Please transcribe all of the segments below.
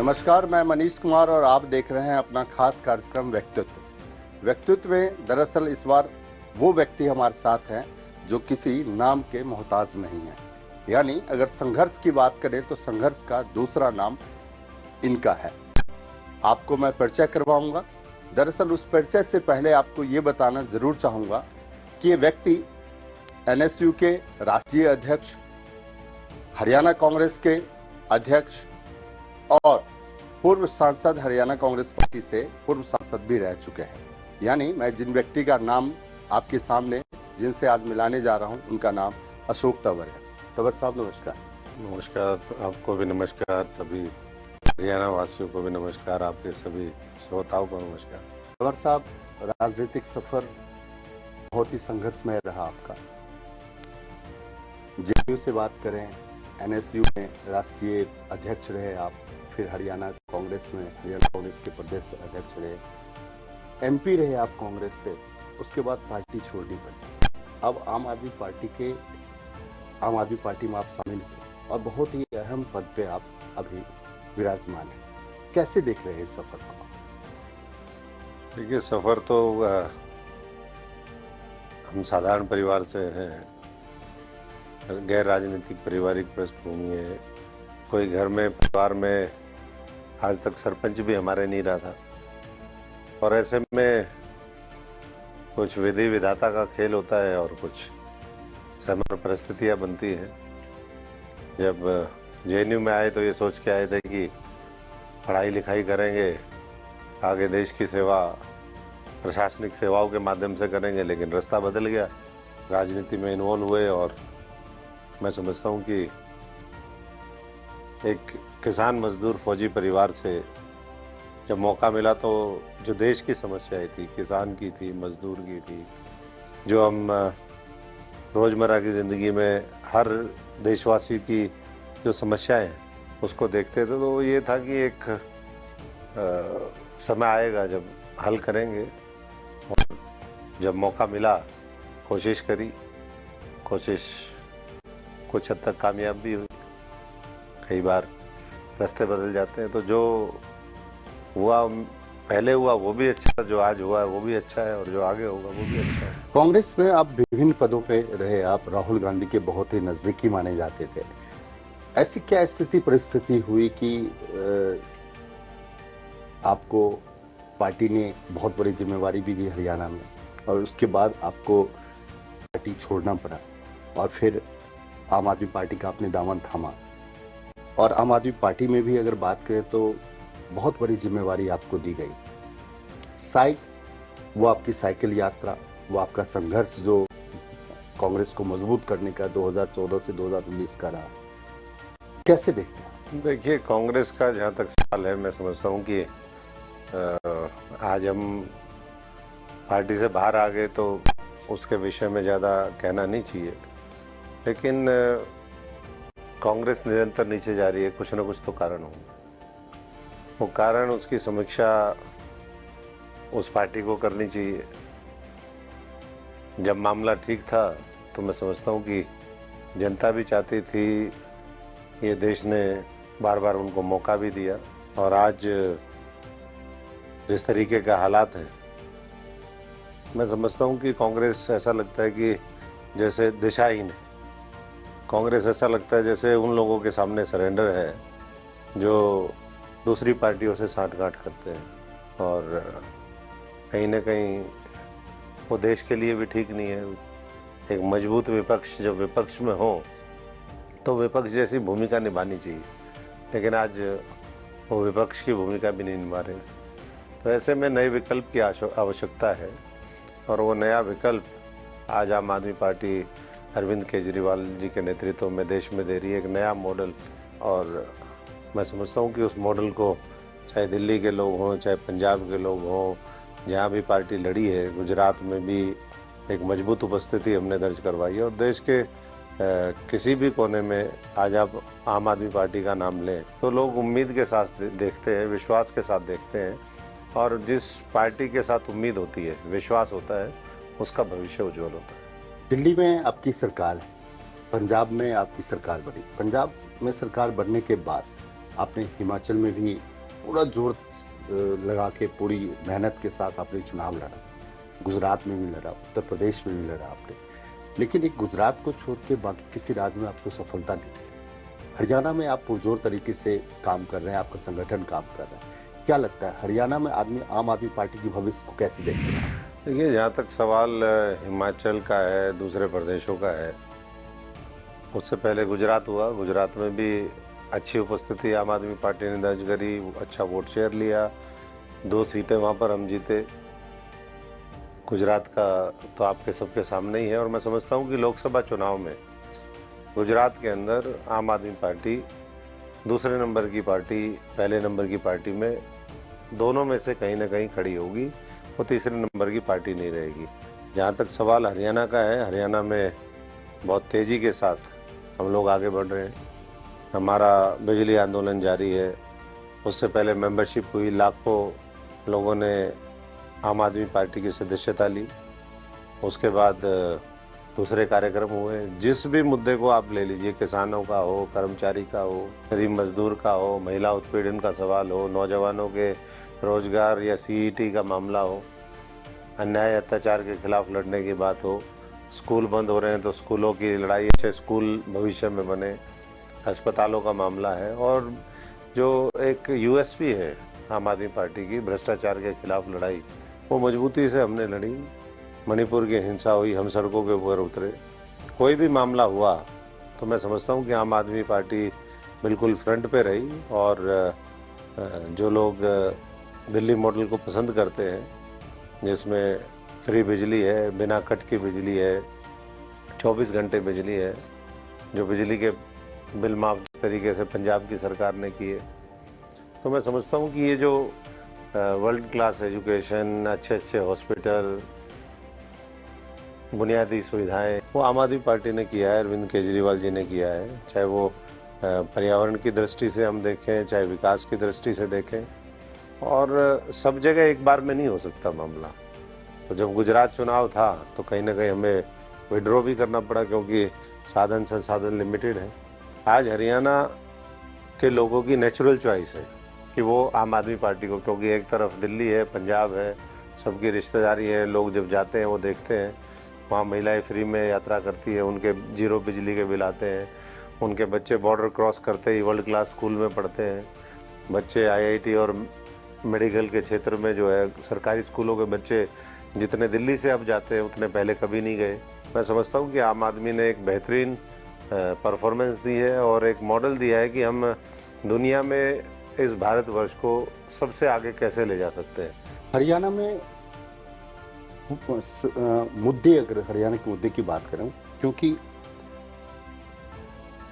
नमस्कार, मैं मनीष कुमार और आप देख रहे हैं अपना खास कार्यक्रम व्यक्तित्व। व्यक्तित्व में दरअसल इस बार वो व्यक्ति हमारे साथ हैं जो किसी नाम के मोहताज नहीं है। यानी अगर संघर्ष की बात करें तो संघर्ष का दूसरा नाम इनका है। आपको मैं परिचय करवाऊंगा। दरअसल उस परिचय से पहले आपको ये बताना जरूर चाहूंगा कि ये व्यक्ति एनएसयू के राष्ट्रीय अध्यक्ष, हरियाणा कांग्रेस के अध्यक्ष और पूर्व सांसद, हरियाणा कांग्रेस पार्टी से पूर्व सांसद भी रह चुके हैं। यानी मैं जिन व्यक्ति का नाम आपके सामने जिनसे आज मिलाने जा रहा हूं उनका नाम अशोक तंवर है। तंवर साहब नमस्कार। नमस्कार, आपको भी नमस्कार, सभी हरियाणा वासियों को भी नमस्कार, आपके सभी श्रोताओं को नमस्कार। तंवर साहब, राजनीतिक सफर बहुत ही संघर्षमय रहा आपका। जेडीयू से बात करें, एनएसयू में राष्ट्रीय अध्यक्ष रहे आप, फिर हरियाणा कांग्रेस में हरियाणा कांग्रेस के प्रदेश अध्यक्ष रहे, एमपी रहे आप कांग्रेस से, उसके बाद पार्टी छोड़नी पड़ी। अब आम आदमी पार्टी में आप शामिल हुए और बहुत ही अहम पद पे आप अभी विराजमान हैं। कैसे देख रहे हैं इस सफर को? देखिए, सफर तो हम साधारण परिवार से हैं, गैर राजनीतिक पारिवारिक पृष्ठभूमि है। कोई घर में परिवार में आज तक सरपंच भी हमारे नहीं रहा था और ऐसे में कुछ विधि विधाता का खेल होता है और कुछ समय परिस्थितियाँ बनती हैं। जब जेएनयू में आए तो ये सोच के आए थे कि पढ़ाई लिखाई करेंगे, आगे देश की सेवा प्रशासनिक सेवाओं के माध्यम से करेंगे, लेकिन रास्ता बदल गया। राजनीति में इन्वॉल्व हुए और मैं समझता हूँ कि एक किसान मजदूर फौजी परिवार से जब मौका मिला तो जो देश की समस्याएं थी, किसान की थी, मजदूर की थी, जो हम रोज़मर्रा की ज़िंदगी में हर देशवासी की जो समस्याएं हैं उसको देखते थे, तो ये था कि एक समय आएगा जब हल करेंगे। और जब मौका मिला कोशिश करी, कोशिश कुछ हद तक कामयाब भी हुई। कई बार रास्ते बदल जाते हैं, तो जो हुआ पहले हुआ वो भी अच्छा था, जो आज हुआ है वो भी अच्छा है और जो आगे होगा वो भी अच्छा है। कांग्रेस में आप विभिन्न पदों पे रहे, आप राहुल गांधी के बहुत ही नजदीकी माने जाते थे। ऐसी क्या स्थिति परिस्थिति हुई कि आपको पार्टी ने बहुत बड़ी जिम्मेवारी भी दी हरियाणा में और उसके बाद आपको पार्टी छोड़ना पड़ा और फिर आम आदमी पार्टी का आपने दामन थामा? और आम आदमी पार्टी में भी अगर बात करें तो बहुत बड़ी जिम्मेवारी आपको दी गई। वो आपकी साइकिल यात्रा, वो आपका संघर्ष जो कांग्रेस को मजबूत करने का 2014 से 2019 का रहा, कैसे देखते हैं? देखिए, कांग्रेस का जहाँ तक सवाल है, मैं समझता हूँ कि आज हम पार्टी से बाहर आ गए तो उसके विषय में ज़्यादा कहना नहीं चाहिए, लेकिन कांग्रेस निरंतर नीचे जा रही है। कुछ ना कुछ तो कारण होंगे। वो कारण, उसकी समीक्षा उस पार्टी को करनी चाहिए। जब मामला ठीक था तो मैं समझता हूँ कि जनता भी चाहती थी, ये देश ने बार बार उनको मौका भी दिया। और आज जिस तरीके का हालात हैं, मैं समझता हूँ कि कांग्रेस ऐसा लगता है कि जैसे दिशाहीन है। कांग्रेस ऐसा लगता है जैसे उन लोगों के सामने सरेंडर है जो दूसरी पार्टियों से साठगांठ करते हैं और कहीं ना कहीं वो देश के लिए भी ठीक नहीं है। एक मजबूत विपक्ष जब विपक्ष में हो तो विपक्ष जैसी भूमिका निभानी चाहिए, लेकिन आज वो विपक्ष की भूमिका भी नहीं निभा रहे। तो ऐसे में नए विकल्प की आवश्यकता है और वो नया विकल्प आज आम आदमी पार्टी अरविंद केजरीवाल जी के नेतृत्व में देश में दे रही है, एक नया मॉडल। और मैं समझता हूँ कि उस मॉडल को चाहे दिल्ली के लोग हों, चाहे पंजाब के लोग हों, जहाँ भी पार्टी लड़ी है, गुजरात में भी एक मजबूत उपस्थिति हमने दर्ज करवाई है। और देश के किसी भी कोने में आज आप आम आदमी पार्टी का नाम लें तो लोग उम्मीद के साथ देखते हैं, विश्वास के साथ देखते हैं। और जिस पार्टी के साथ उम्मीद होती है, विश्वास होता है, उसका भविष्य उज्जवल होता है। दिल्ली में आपकी सरकार है, पंजाब में आपकी सरकार बनी। पंजाब में सरकार बनने के बाद आपने हिमाचल में भी पूरा जोर लगा के पूरी मेहनत के साथ आपने चुनाव लड़ा, गुजरात में भी लड़ा, उत्तर प्रदेश में भी लड़ा आपने, लेकिन एक गुजरात को छोड़ के बाकी किसी राज्य में आपको सफलता नहीं मिली। हरियाणा में आप पुरजोर तरीके से काम कर रहे हैं, आपका संगठन काम कर रहा है। क्या लगता है हरियाणा में आम आदमी पार्टी की भविष्य को कैसे देखते हैं? देखिए, जहाँ तक सवाल हिमाचल का है, दूसरे प्रदेशों का है, उससे पहले गुजरात हुआ। गुजरात में भी अच्छी उपस्थिति आम आदमी पार्टी ने दर्ज करी, अच्छा वोट शेयर लिया, 2 सीटें वहाँ पर हम जीते। गुजरात का तो आपके सबके सामने ही है, और मैं समझता हूँ कि लोकसभा चुनाव में गुजरात के अंदर आम आदमी पार्टी दूसरे नंबर की पार्टी, पहले नंबर की पार्टी में, दोनों में से कहीं ना कहीं खड़ी होगी, वो तीसरे नंबर की पार्टी नहीं रहेगी। जहाँ तक सवाल हरियाणा का है, हरियाणा में बहुत तेज़ी के साथ हम लोग आगे बढ़ रहे हैं। हमारा बिजली आंदोलन जारी है, उससे पहले मेंबरशिप हुई, लाखों लोगों ने आम आदमी पार्टी की सदस्यता ली। उसके बाद दूसरे कार्यक्रम हुए। जिस भी मुद्दे को आप ले लीजिए, किसानों का हो, कर्मचारी का हो, गरीब मजदूर का हो, महिला उत्पीड़न का सवाल हो, नौजवानों के रोजगार या सीईटी का मामला हो, अन्याय अत्याचार के खिलाफ लड़ने की बात हो, स्कूल बंद हो रहे हैं तो स्कूलों की लड़ाई, अच्छे स्कूल भविष्य में बने, अस्पतालों का मामला है, और जो एक यूएसपी है आम आदमी पार्टी की, भ्रष्टाचार के खिलाफ लड़ाई, वो मजबूती से हमने लड़ी। मणिपुर की हिंसा हुई, हम सड़कों के ऊपर उतरे। कोई भी मामला हुआ तो मैं समझता हूँ कि आम आदमी पार्टी बिल्कुल फ्रंट पे रही, और जो लोग दिल्ली मॉडल को पसंद करते हैं, जिसमें फ्री बिजली है, बिना कट की बिजली है, 24 घंटे बिजली है, जो बिजली के बिल माफ जिस तरीके से पंजाब की सरकार ने किए, तो मैं समझता हूँ कि ये जो वर्ल्ड क्लास एजुकेशन, अच्छे अच्छे हॉस्पिटल, बुनियादी सुविधाएं, वो आम आदमी पार्टी ने किया है, अरविंद केजरीवाल जी ने किया है। चाहे वो पर्यावरण की दृष्टि से हम देखें, चाहे विकास की दृष्टि से देखें, और सब जगह एक बार में नहीं हो सकता मामला। तो जब गुजरात चुनाव था तो कहीं ना कहीं हमें विड्रॉ भी करना पड़ा, क्योंकि साधन संसाधन लिमिटेड है। आज हरियाणा के लोगों की नेचुरल चॉइस है कि वो आम आदमी पार्टी को, क्योंकि एक तरफ दिल्ली है, पंजाब है, सबकी रिश्तेदारी है, लोग जब जाते हैं वो देखते हैं, वहाँ महिलाएं फ्री में यात्रा करती है, उनके 0 बिजली के बिल आते हैं, उनके बच्चे बॉर्डर क्रॉस करते ही वर्ल्ड क्लास स्कूल में पढ़ते हैं, बच्चे आईआईटी और मेडिकल के क्षेत्र में जो है सरकारी स्कूलों के बच्चे जितने दिल्ली से अब जाते हैं उतने पहले कभी नहीं गए। मैं समझता हूँ कि आम आदमी ने एक बेहतरीन परफॉर्मेंस दी है और एक मॉडल दिया है कि हम दुनिया में इस भारतवर्ष को सबसे आगे कैसे ले जा सकते हैं। हरियाणा में मुद्दे, अगर हरियाणा के मुद्दे की बात करें, क्योंकि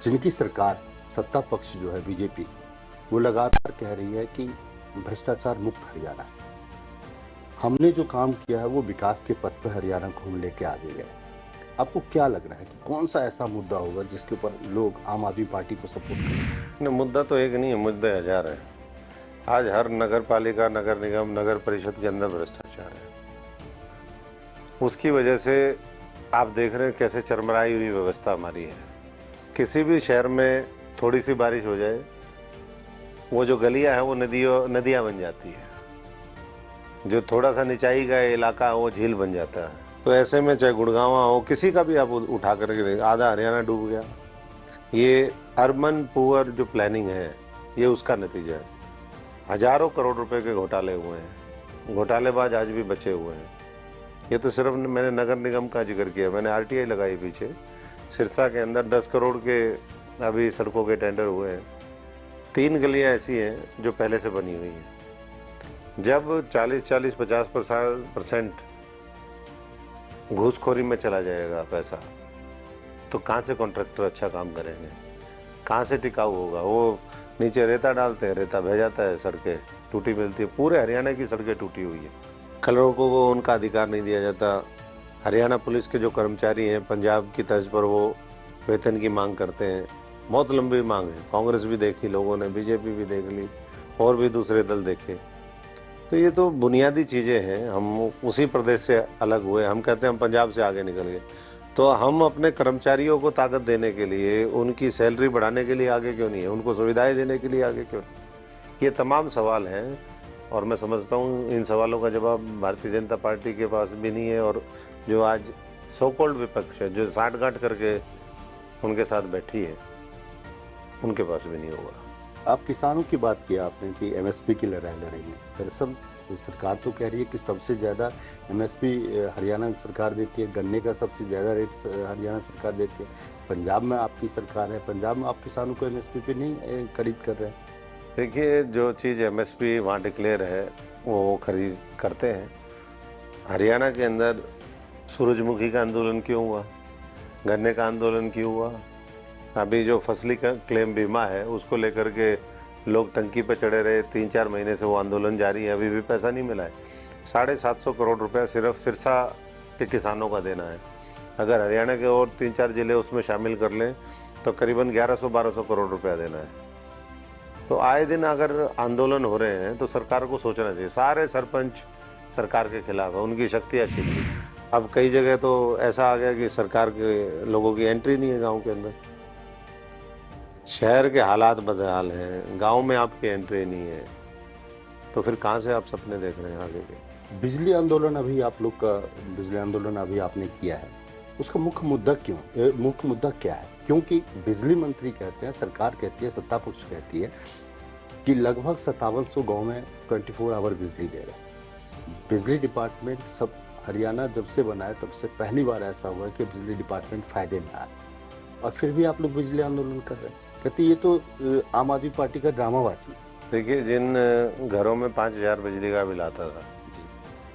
जिनकी सरकार, सत्ता पक्ष जो है बीजेपी, वो लगातार कह रही है कि भ्रष्टाचार मुक्त हरियाणा है। हमने जो काम किया है वो विकास के पथ पर हरियाणा को हम लेके आगे गए। आपको क्या लग रहा है कि कौन सा ऐसा मुद्दा होगा जिसके ऊपर लोग आम आदमी पार्टी को सपोर्ट करें? मुद्दा तो एक नहीं है, मुद्दे 1000 हैं। आज हर नगर पालिका, नगर निगम, नगर परिषद के अंदर भ्रष्टाचार है। उसकी वजह से आप देख रहे हैं कैसे चरमराई हुई व्यवस्था हमारी है। किसी भी शहर में थोड़ी सी बारिश हो जाए, वो जो गलियां हैं वो नदियाँ बन जाती है, जो थोड़ा सा निचाई का इलाका वो झील बन जाता है। तो ऐसे में चाहे गुड़गांव हो, किसी का भी आप उठा करके, आधा हरियाणा डूब गया। ये अर्बन पुअर जो प्लानिंग है, ये उसका नतीजा है। हजारों करोड़ रुपए के घोटाले हुए हैं, घोटालेबाज आज भी बचे हुए हैं। ये तो सिर्फ मैंने नगर निगम का जिक्र किया, मैंने आरटीआई लगाई पीछे। सिरसा के अंदर 10 करोड़ के अभी सड़कों के टेंडर हुए हैं। 3 गलियां ऐसी हैं जो पहले से बनी हुई हैं। जब 40-50% घूसखोरी में चला जाएगा पैसा, तो कहाँ से कॉन्ट्रैक्टर अच्छा काम करेंगे, कहाँ से टिकाऊ होगा? वो नीचे रेता डालते हैं, रेता बह जाता है, सड़कें टूटी मिलती है। पूरे हरियाणा की सड़कें टूटी हुई है। कलरों को उनका अधिकार नहीं दिया जाता। हरियाणा पुलिस के जो कर्मचारी हैं, पंजाब की तर्ज पर वो वेतन की मांग करते हैं। बहुत लंबी मांग है। कांग्रेस भी देखी लोगों ने, बीजेपी भी देख ली, और भी दूसरे दल देखे। तो ये तो बुनियादी चीज़ें हैं। हम उसी प्रदेश से अलग हुए, हम कहते हैं हम पंजाब से आगे निकल गए, तो हम अपने कर्मचारियों को ताकत देने के लिए, उनकी सैलरी बढ़ाने के लिए आगे क्यों नहीं है? उनको सुविधाएं देने के लिए आगे क्यों नहीं? ये तमाम सवाल हैं और मैं समझता हूँ इन सवालों का जवाब भारतीय जनता पार्टी के पास भी नहीं है, और जो आज सो कॉल्ड विपक्ष है, जो साठगांठ करके उनके साथ बैठी है, उनके पास भी नहीं होगा। आप किसानों की बात की आपने कि एमएसपी की लड़ाई लड़ रही है। दरअसल सरकार तो कह रही है कि सबसे ज़्यादा एमएसपी हरियाणा सरकार देती है, गन्ने का सबसे ज़्यादा रेट हरियाणा सरकार देती है। पंजाब में आपकी सरकार है, पंजाब में आप किसानों को एमएसपी पे नहीं खरीद कर रहे हैं। देखिए, जो चीज़ एमएसपी वहाँ डिक्लेयर है वो खरीद करते हैं। हरियाणा के अंदर सूरजमुखी का आंदोलन क्यों हुआ, गन्ने का आंदोलन क्यों हुआ, अभी जो फसली क्लेम बीमा है उसको लेकर के लोग टंकी पर चढ़े रहे, 3-4 महीने से वो आंदोलन जारी है, अभी भी पैसा नहीं मिला है। 750 करोड़ रुपया सिर्फ सिरसा के किसानों का देना है। अगर हरियाणा के और 3-4 जिले उसमें शामिल कर लें तो करीबन 1100-1200 करोड़ रुपया देना है। तो आए दिन अगर आंदोलन हो रहे हैं तो सरकार को सोचना चाहिए। सारे सरपंच सरकार के खिलाफ है, उनकी शक्तियाँ छीन ली। अब कई जगह तो ऐसा आ गया कि सरकार के लोगों की एंट्री नहीं है गाँव के अंदर। शहर के हालात बदहाल हैं, गांव में आपकी एंट्री नहीं है, तो फिर कहाँ से आप सपने देख रहे हैं आगे के? बिजली आंदोलन अभी आप लोग का बिजली आंदोलन अभी आपने किया है, उसका मुख्य मुद्दा मुख्य मुद्दा क्या है? क्योंकि बिजली मंत्री कहते हैं, सरकार कहती है, सत्ता पक्ष कहती है कि लगभग 5700 गाँव में 24 आवर बिजली दे रहे हैं। बिजली डिपार्टमेंट सब हरियाणा जब से बना है तब से पहली बार ऐसा हुआ है कि बिजली डिपार्टमेंट फायदे में आया, और फिर भी आप लोग बिजली आंदोलन कर रहे हैं। कहते ये तो आम आदमी पार्टी का ड्रामाबाजी। देखिए, जिन घरों में 5000 बिजली का बिल आता था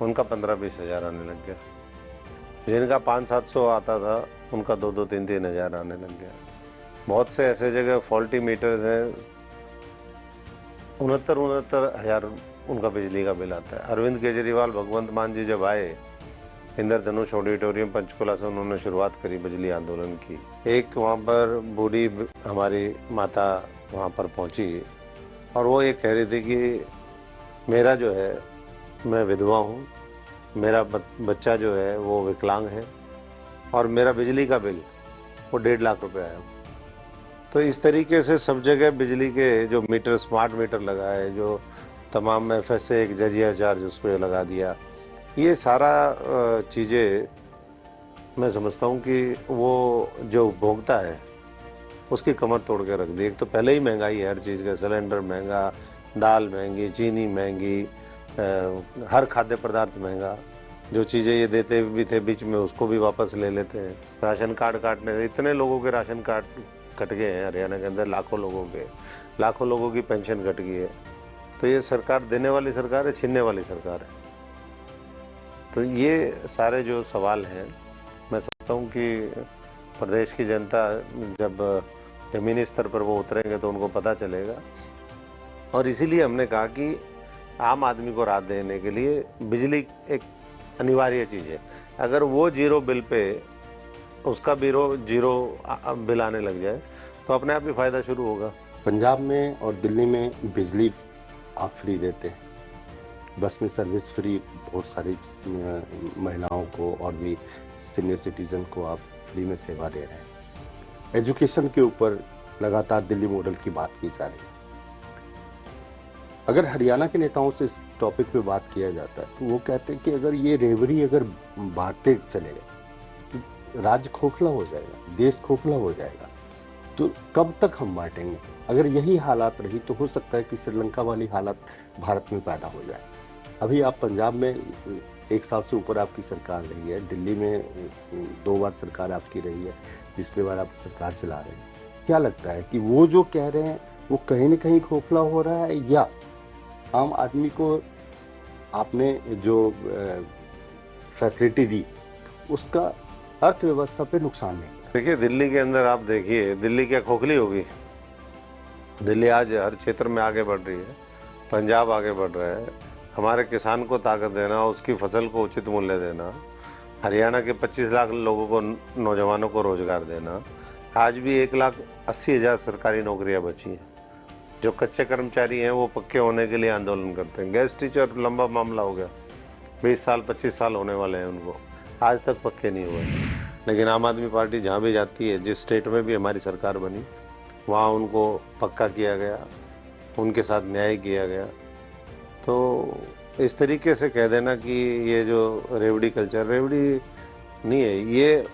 उनका 15-20 हज़ार आने लग गया। जिनका 500-700 आता था उनका 2-2, 3-3 हज़ार आने लग गया। बहुत से ऐसे जगह फॉल्टी मीटर्स हैं, 69 हज़ार उनका बिजली का बिल आता है। अरविंद केजरीवाल, भगवंत मान जी जब आए इंद्रधनुष ऑडिटोरियम पंचकुला से, उन्होंने शुरुआत करी बिजली आंदोलन की। एक वहाँ पर बूढ़ी हमारी माता वहाँ पर पहुँची और वो ये कह रही थी कि मेरा जो है, मैं विधवा हूँ, मेरा बच्चा जो है वो विकलांग है और मेरा बिजली का बिल वो 1.5 लाख रुपए आया। तो इस तरीके से सब जगह बिजली के जो मीटर, स्मार्ट मीटर लगा है, जो तमाम FSA एक जजिया चार्ज उस पर लगा दिया, ये सारा चीज़ें मैं समझता हूँ कि वो जो उपभोक्ता है उसकी कमर तोड़ के रख दी। एक तो पहले ही महंगाई है हर चीज़ का, सिलेंडर महंगा, दाल महंगी, चीनी महंगी, हर खाद्य पदार्थ महंगा। जो चीज़ें ये देते भी थे बीच में उसको भी वापस ले लेते हैं। राशन कार्ड काटने, इतने लोगों के राशन कार्ड कट गए हैं हरियाणा के अंदर, लाखों लोगों की पेंशन कट गई है। तो ये सरकार देने वाली सरकार है, छीनने वाली सरकार है। तो ये सारे जो सवाल हैं, मैं समझता हूँ कि प्रदेश की जनता जब ज़मीनी स्तर पर वो उतरेंगे तो उनको पता चलेगा। और इसीलिए हमने कहा कि आम आदमी को राहत देने के लिए बिजली एक अनिवार्य चीज़ है। अगर वो जीरो बिल पे उसका जीरो बिल आने लग जाए तो अपने आप ही फ़ायदा शुरू होगा। पंजाब में और दिल्ली में बिजली आप फ्री देते हैं, बस में सर्विस फ्री, बहुत सारी महिलाओं को और भी सीनियर सिटीजन को आप फ्री में सेवा दे रहे हैं। एजुकेशन के ऊपर लगातार दिल्ली मॉडल की बात की जा रही है। अगर हरियाणा के नेताओं से इस टॉपिक पे बात किया जाता है तो वो कहते हैं कि अगर ये रेवड़ी अगर बांटते चले गए तो राज्य खोखला हो जाएगा, देश खोखला हो जाएगा। तो कब तक हम बांटेंगे? अगर यही हालात रही तो हो सकता है कि श्रीलंका वाली हालत भारत में पैदा हो जाए। अभी आप पंजाब में 1 साल से ऊपर आपकी सरकार रही है, दिल्ली में 2 बार सरकार आपकी रही है, तीसरी बार आप सरकार चला रहे हैं। क्या लगता है कि वो जो कह रहे हैं वो कहीं न कहीं खोखला हो रहा है, या आम आदमी को आपने जो फैसिलिटी दी उसका अर्थव्यवस्था पे नुकसान नहीं? देखिए, दिल्ली के अंदर आप देखिए, दिल्ली क्या खोखली होगी? दिल्ली आज हर क्षेत्र में आगे बढ़ रही है, पंजाब आगे बढ़ रहा है। हमारे किसान को ताकत देना, उसकी फसल को उचित मूल्य देना, हरियाणा के 25 लाख लोगों को, नौजवानों को रोजगार देना। आज भी 1,80,000 सरकारी नौकरियां बची हैं। जो कच्चे कर्मचारी हैं वो पक्के होने के लिए आंदोलन करते हैं। गैस टीचर लंबा मामला हो गया, 20 साल 25 साल होने वाले हैं उनको, आज तक पक्के नहीं हुए। लेकिन आम आदमी पार्टी जहाँ भी जाती है, जिस स्टेट में भी हमारी सरकार बनी, वहाँ उनको पक्का किया गया, उनके साथ न्याय किया गया। तो इस तरीके से कह देना कि ये जो रेवड़ी कल्चर, रेवड़ी नहीं है, ये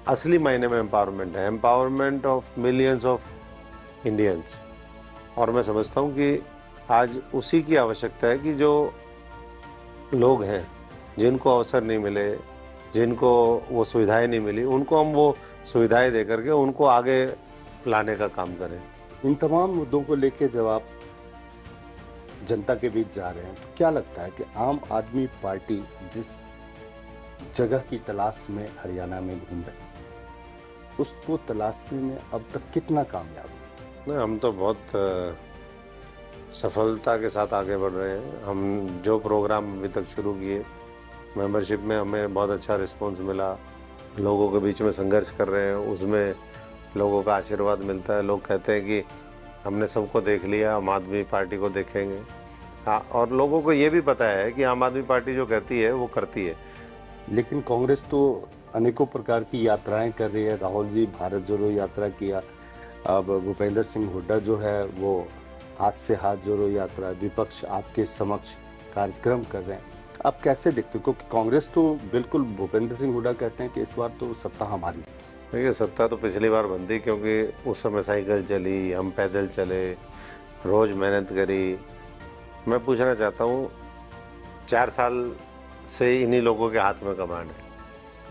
असली मायने में एम्पावरमेंट है, empowerment of millions of Indians. और मैं समझता हूँ कि आज उसी की आवश्यकता है कि जो लोग हैं जिनको अवसर नहीं मिले, जिनको वो सुविधाएं नहीं मिली, उनको हम वो सुविधाएं दे करके उनको आगे लाने का काम करें। इन तमाम मुद्दों को लेकर जब आप जनता के बीच जा रहे हैं तो क्या लगता है कि आम आदमी पार्टी जिस जगह की तलाश में हरियाणा में घूम रही है, उसको तलाशने में अब तक कितना कामयाब है? नहीं, हम तो बहुत सफलता के साथ आगे बढ़ रहे हैं। हम जो प्रोग्राम अभी तक शुरू किए, मेंबरशिप में हमें बहुत अच्छा रिस्पांस मिला, लोगों के बीच में संघर्ष कर रहे हैं, उसमें लोगों का आशीर्वाद मिलता है। लोग कहते हैं कि हमने सबको देख लिया, आम आदमी पार्टी को देखेंगे। हाँ, और लोगों को ये भी पता है कि आम आदमी पार्टी जो कहती है वो करती है। लेकिन कांग्रेस तो अनेकों प्रकार की यात्राएं कर रही है। राहुल जी भारत जोड़ो यात्रा किया, अब भूपेंद्र सिंह हुड्डा जो है वो हाथ से हाथ जोड़ो यात्रा, विपक्ष आपके समक्ष कार्यक्रम कर रहे हैं। आप कैसे देखते हो? क्योंकि कांग्रेस तो बिल्कुल, भूपेंद्र सिंह हुड्डा कहते हैं कि इस बार तो सत्ता हमारी। देखिए, सत्ता तो पिछली बार बनती, क्योंकि उस समय साइकिल चली, हम पैदल चले, रोज़ मेहनत करी। मैं पूछना चाहता हूँ, 4 साल से इन्हीं लोगों के हाथ में कमांड है,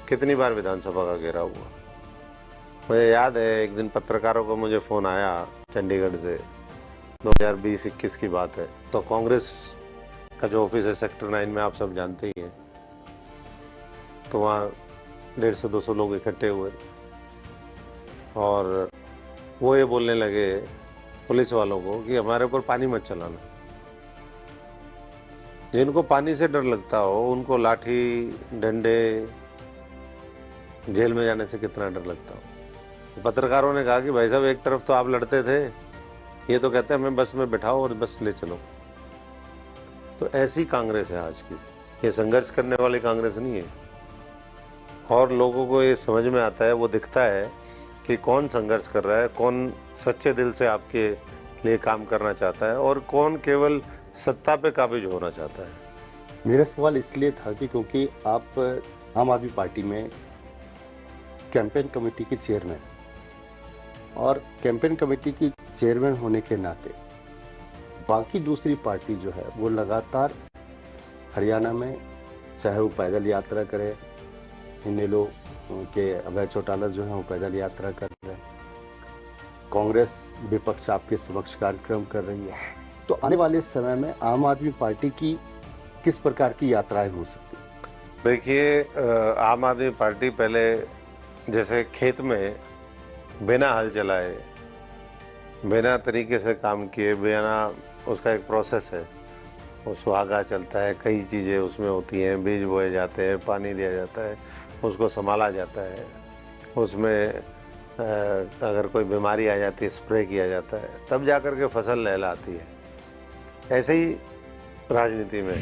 कितनी बार विधानसभा का घेराव हुआ? मुझे याद है एक दिन पत्रकारों को मुझे फ़ोन आया चंडीगढ़ से, 2020-21 की बात है। तो कांग्रेस का जो ऑफिस है सेक्टर 9 में, आप सब जानते ही हैं, तो वहाँ 150-200 लोग इकट्ठे हुए और वो ये बोलने लगे पुलिस वालों को कि हमारे ऊपर पानी मत चलाना। जिनको पानी से डर लगता हो उनको लाठी डंडे जेल में जाने से कितना डर लगता हो। पत्रकारों ने कहा कि भाई साहब, एक तरफ तो आप लड़ते थे, ये तो कहते हैं हमें बस में बिठाओ और बस ले चलो। तो ऐसी कांग्रेस है आज की, ये संघर्ष करने वाली कांग्रेस नहीं है। और लोगों को ये समझ में आता है, वो दिखता है कि कौन संघर्ष कर रहा है, कौन सच्चे दिल से आपके लिए काम करना चाहता है और कौन केवल सत्ता पे काबिज होना चाहता है। मेरा सवाल इसलिए था कि क्योंकि आप आम आदमी पार्टी में कैंपेन कमेटी के चेयरमैन, और कैंपेन कमेटी की चेयरमैन होने के नाते बाकी दूसरी पार्टी जो है वो लगातार हरियाणा में, चाहे वो पैदल यात्रा करे, इनेलो के अभय चौटाला जो है वो पैदल यात्रा कर रहे हैं, कांग्रेस विपक्ष आपके समक्ष कार्यक्रम कर रही है, तो आने वाले समय में आम आदमी पार्टी की किस प्रकार की यात्राएं हो सकती है? देखिए, आम आदमी पार्टी पहले जैसे खेत में बिना हल चलाए, बिना तरीके से काम किए, बिना, उसका एक प्रोसेस है, वो सुहागा चलता है, कई चीज़ें उसमें होती हैं, बीज बोए जाते हैं, पानी दिया जाता है, उसको संभाला जाता है, उसमें अगर कोई बीमारी आ जाती है स्प्रे किया जाता है, तब जा कर के फसल लहलाती है। ऐसे ही राजनीति में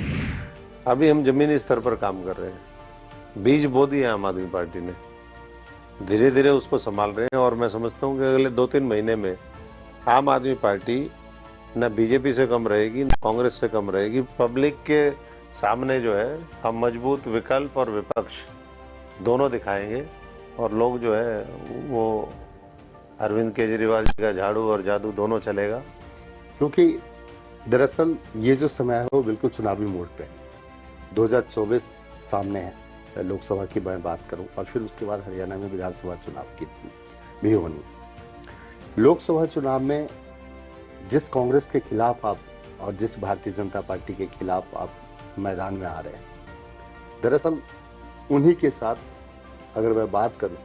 अभी हम ज़मीनी स्तर पर काम कर रहे हैं, बीज बो दिए आम आदमी पार्टी ने, धीरे धीरे उसको संभाल रहे हैं। और मैं समझता हूँ कि अगले 2-3 महीने में आम आदमी पार्टी न बीजेपी से कम रहेगी, न कांग्रेस से कम रहेगी। पब्लिक के सामने जो है हम मजबूत विकल्प और विपक्ष दोनों दिखाएंगे, और लोग जो है वो अरविंद केजरीवाल जी का झाड़ू और जादू दोनों चलेगा। क्योंकि दरअसल ये जो समय है वो बिल्कुल चुनावी मोड पे है। 2024 सामने है, लोकसभा की मैं बात करूं, और फिर उसके बाद हरियाणा में विधानसभा चुनाव की भी होनी। लोकसभा चुनाव में जिस कांग्रेस के खिलाफ आप और जिस भारतीय जनता पार्टी के खिलाफ आप मैदान में आ रहे हैं, दरअसल उन्हीं के साथ अगर मैं बात करूं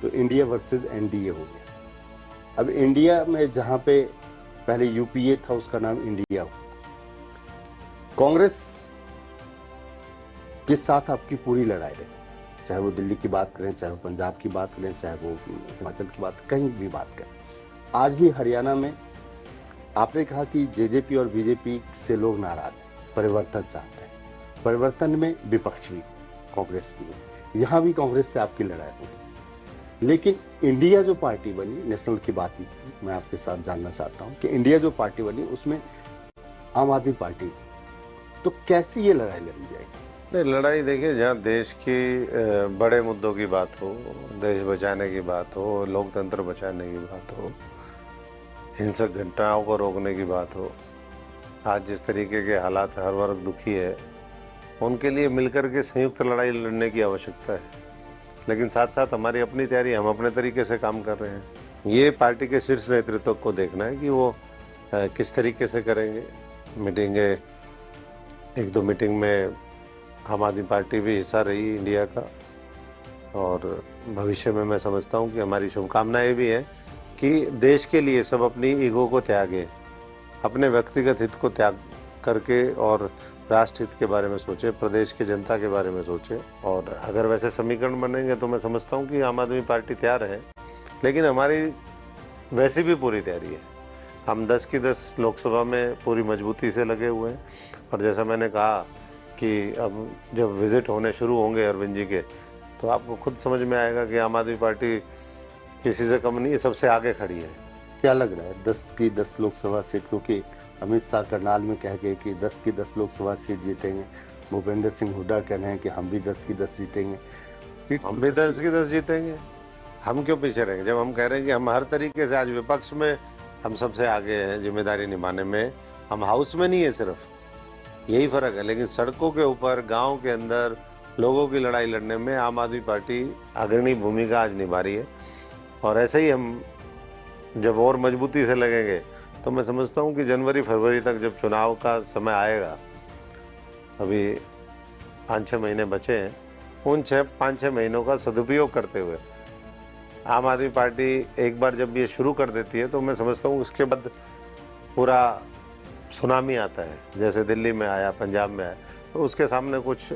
तो इंडिया वर्सेस एनडीए हो गया। अब इंडिया में जहां पे पहले यूपीए था, उसका नाम इंडिया हुआ। कांग्रेस के साथ आपकी पूरी लड़ाई रही, चाहे वो दिल्ली की बात करें, चाहे वो पंजाब की बात करें, चाहे वो हिमाचल की बात, कहीं भी बात करें। आज भी हरियाणा में आपने कहा कि जेजेपी और बीजेपी से लोग नाराज हैं, परिवर्तन चाहते हैं। परिवर्तन में विपक्ष भी, कांग्रेस भी, यहाँ भी कांग्रेस से आपकी लड़ाई होगी। लेकिन इंडिया जो पार्टी बनी, नेशनल की बात मैं आपके साथ जानना चाहता हूँ कि इंडिया जो पार्टी बनी उसमें आम आदमी पार्टी, तो कैसी ये लड़ाई लड़ी जाएगी? नहीं, लड़ाई देखिए, जहाँ देश की बड़े मुद्दों की बात हो, देश बचाने की बात हो, लोकतंत्र बचाने की बात हो, हिंसक घटनाओं को रोकने की बात हो, आज जिस तरीके के हालात हर वर्ग दुखी है, उनके लिए मिलकर के संयुक्त लड़ाई लड़ने की आवश्यकता है। लेकिन साथ साथ हमारी अपनी तैयारी, हम अपने तरीके से काम कर रहे हैं। ये पार्टी के शीर्ष नेतृत्व को देखना है कि वो किस तरीके से करेंगे। मीटिंगें, एक दो मीटिंग में आम आदमी पार्टी भी हिस्सा रही इंडिया का, और भविष्य में मैं समझता हूँ कि हमारी शुभकामनाएं भी हैं कि देश के लिए सब अपनी ईगो को त्यागें, अपने व्यक्तिगत हित को त्याग करके और राष्ट्र हित के बारे में सोचे, प्रदेश के जनता के बारे में सोचे। और अगर वैसे समीकरण बनेंगे तो मैं समझता हूँ कि आम आदमी पार्टी तैयार है। लेकिन हमारी वैसे भी पूरी तैयारी है। हम 10 की 10 लोकसभा में पूरी मजबूती से लगे हुए हैं। और जैसा मैंने कहा कि अब जब विजिट होने शुरू होंगे अरविंद जी के, तो आपको खुद समझ में आएगा कि आम आदमी पार्टी किसी से कम नहीं है, सबसे आगे खड़ी है। क्या लग रहा है 10 की 10 लोकसभा सीट, क्योंकि अमित शाह करनाल में कह गए कि 10 की 10 लोकसभा सीट जीतेंगे, भूपेंद्र सिंह हुड्डा कह रहे हैं कि हम भी 10 की 10 जीतेंगे। हम भी 10 की 10 जीतेंगे। हम क्यों पीछे रहेंगे जब हम कह रहे हैं कि हम हर तरीके से, आज विपक्ष में हम सबसे आगे हैं जिम्मेदारी निभाने में। हम हाउस में नहीं है, सिर्फ यही फर्क है। लेकिन सड़कों के ऊपर, गांव के अंदर लोगों की लड़ाई लड़ने में आम आदमी पार्टी अग्रणी भूमिका आज निभा रही है। और ऐसे ही हम जब और मजबूती से लगेंगे तो मैं समझता हूँ कि जनवरी फरवरी तक जब चुनाव का समय आएगा, अभी 5-6 महीने बचे हैं, उन 5-6 महीनों का सदुपयोग करते हुए आम आदमी पार्टी एक बार जब ये शुरू कर देती है तो मैं समझता हूँ उसके बाद पूरा सुनामी आता है, जैसे दिल्ली में आया, पंजाब में आया, तो उसके सामने कुछ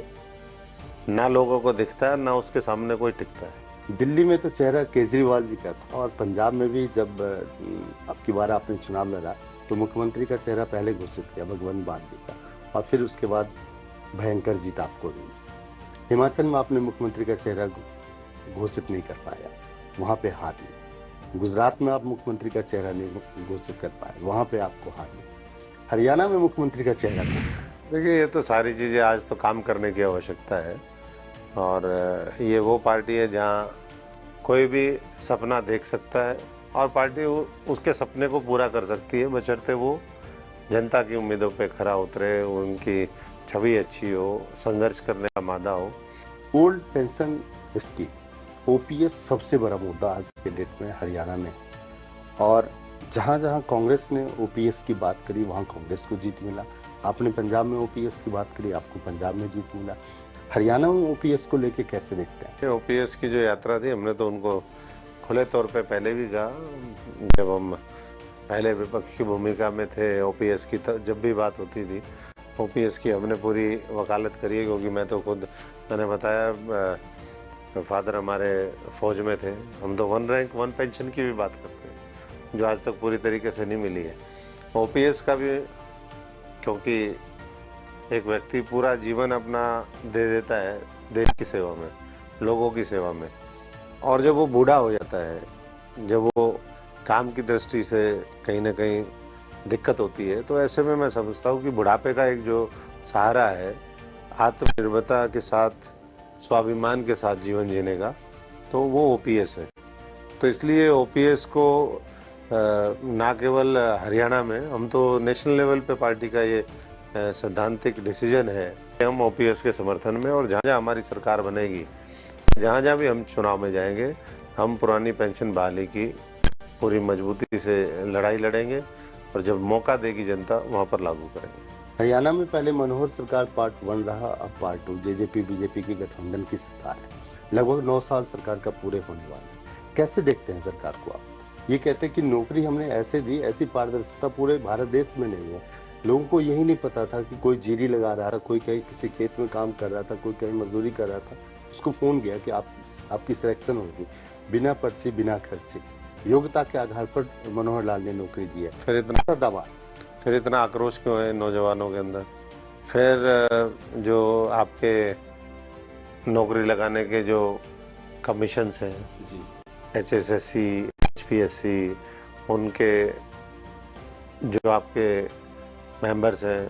ना लोगों को दिखता है, ना उसके सामने कोई टिकता है। दिल्ली में तो चेहरा केजरीवाल जी का था, और पंजाब में भी जब अब की बार आपने चुनाव लड़ा तो मुख्यमंत्री का चेहरा पहले घोषित किया भगवंत मान जी का, और फिर उसके बाद भयंकर जीत आपको मिली। हिमाचल में आपने मुख्यमंत्री का चेहरा घोषित नहीं कर पाया, वहाँ पे हार मिली। गुजरात में आप मुख्यमंत्री का चेहरा नहीं घोषित कर पाए, वहाँ पे आपको हार मिली। हरियाणा में मुख्यमंत्री का चेहरा कौन था? देखिए, ये तो सारी चीज़ें आज तो काम करने की आवश्यकता है। और ये वो पार्टी है जहाँ कोई भी सपना देख सकता है और पार्टी उसके सपने को पूरा कर सकती है, बशर्ते वो जनता की उम्मीदों पे खरा उतरे, उनकी छवि अच्छी हो, संघर्ष करने का मादा हो। ओल्ड पेंशन स्कीम, ओपीएस सबसे बड़ा मुद्दा आज के डेट में हरियाणा में, और जहाँ जहाँ कांग्रेस ने ओपीएस की बात करी वहाँ कांग्रेस को जीत मिला। आपने पंजाब में ओपीएस की बात करी, आपको पंजाब में जीत मिला। हरियाणा में ओपीएस को लेके कैसे देखते हैं? ओपीएस की जो यात्रा थी, हमने तो उनको खुले तौर पे पहले भी कहा, जब हम पहले विपक्ष की भूमिका में थे, ओपीएस की जब भी बात होती थी, ओपीएस की हमने पूरी वकालत करी है। क्योंकि मैं तो खुद, मैंने बताया, फादर हमारे फौज में थे, हम तो 1 रैंक 1 पेंशन की भी बात करते हैं, जो आज तक पूरी तरीके से नहीं मिली है। ओपीएस का भी, क्योंकि एक व्यक्ति पूरा जीवन अपना दे देता है देश की सेवा में, लोगों की सेवा में, और जब वो बूढ़ा हो जाता है, जब वो काम की दृष्टि से कहीं ना कहीं दिक्कत होती है, तो ऐसे में मैं समझता हूँ कि बुढ़ापे का एक जो सहारा है, आत्मनिर्भरता के साथ, स्वाभिमान के साथ जीवन जीने का, तो वो ओपीएस है। तो इसलिए ओपीएस को ना केवल हरियाणा में, हम तो नेशनल लेवल पे पार्टी का ये सैद्धांतिक डिसीजन है, हम ओपीएस के समर्थन में, और जहाँ जहाँ हमारी सरकार बनेगी, जहाँ जहाँ भी हम चुनाव में जाएंगे, हम पुरानी पेंशन बहाली की पूरी मजबूती से लड़ाई लड़ेंगे, और जब मौका देगी जनता वहाँ पर लागू करेंगे। हरियाणा में पहले मनोहर सरकार पार्ट 1 रहा, अब पार्ट 2 जेजेपी बीजेपी की गठबंधन की सरकार है। लगभग 9 साल सरकार का पूरे होने वाले हैं। कैसे देखते हैं सरकार को आप? ये कहते हैं कि नौकरी हमने ऐसे दी, ऐसी पारदर्शिता पूरे भारत देश में नहीं है। लोगों को यही नहीं पता था कि कोई जीरी लगा रहा था, कोई कहीं किसी खेत में काम कर रहा था, कोई कहीं मजदूरी कर रहा था, उसको फोन गया कि आपकी सिलेक्शन होगी, बिना पर्ची बिना खर्चे, योग्यता के आधार पर मनोहर लाल ने नौकरी दी है। फिर इतना दावा, फिर इतना आक्रोश क्यों है नौजवानों के अंदर? फिर जो आपके नौकरी लगाने के जो कमीशंस हैं जी, HSSC, HPSC, उनके जो आपके मेंबर्स हैं,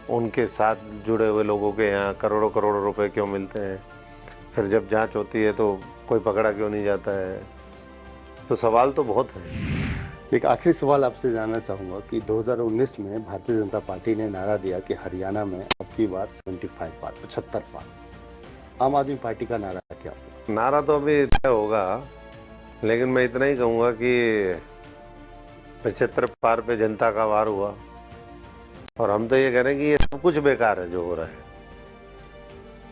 उनके साथ जुड़े हुए लोगों के यहाँ करोड़ों करोड़ों रुपए क्यों मिलते हैं, फिर जब जांच होती है तो कोई पकड़ा क्यों नहीं जाता है। तो सवाल तो बहुत हैं। एक आखिरी सवाल आपसे जानना चाहूँगा कि 2019 में भारतीय जनता पार्टी ने नारा दिया कि हरियाणा में अब की बार 75 पार। आम आदमी पार्टी का नारा क्या होगा? नारा तो अभी तय होगा, लेकिन मैं इतना ही कहूँगा कि 75 पार पे जनता का वार हुआ, और हम तो ये कह रहे हैं कि ये सब कुछ बेकार है जो हो रहा है।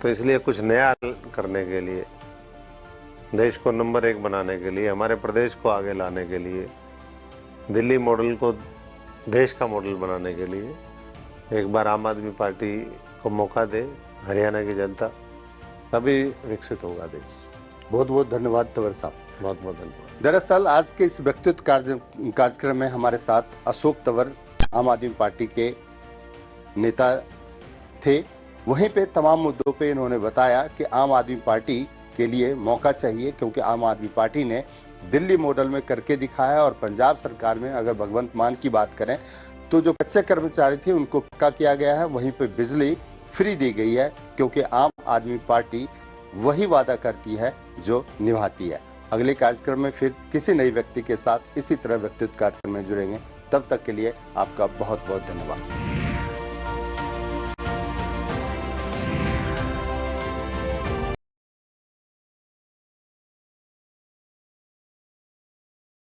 तो इसलिए कुछ नया करने के लिए, देश को नंबर 1 बनाने के लिए, हमारे प्रदेश को आगे लाने के लिए, दिल्ली मॉडल को देश का मॉडल बनाने के लिए एक बार आम आदमी पार्टी को मौका दे हरियाणा की जनता, तभी विकसित होगा देश। बहुत बहुत धन्यवाद तंवर साहब। बहुत बहुत धन्यवाद। दरअसल आज के इस व्यक्तित्व कार्यक्रम में हमारे साथ अशोक तंवर आम आदमी पार्टी के नेता थे। वहीं पे तमाम मुद्दों पे इन्होंने बताया कि आम आदमी पार्टी के लिए मौका चाहिए, क्योंकि आम आदमी पार्टी ने दिल्ली मॉडल में करके दिखाया। और पंजाब सरकार में अगर भगवंत मान की बात करें तो जो कच्चे कर्मचारी थे उनको पक्का किया गया है, वहीं पे बिजली फ्री दी गई है, क्योंकि आम आदमी पार्टी वही वादा करती है जो निभाती है। अगले कार्यक्रम में फिर किसी नए व्यक्ति के साथ इसी तरह व्यक्तित्व कार्यक्रम में जुड़ेंगे। तब तक के लिए आपका बहुत बहुत धन्यवाद।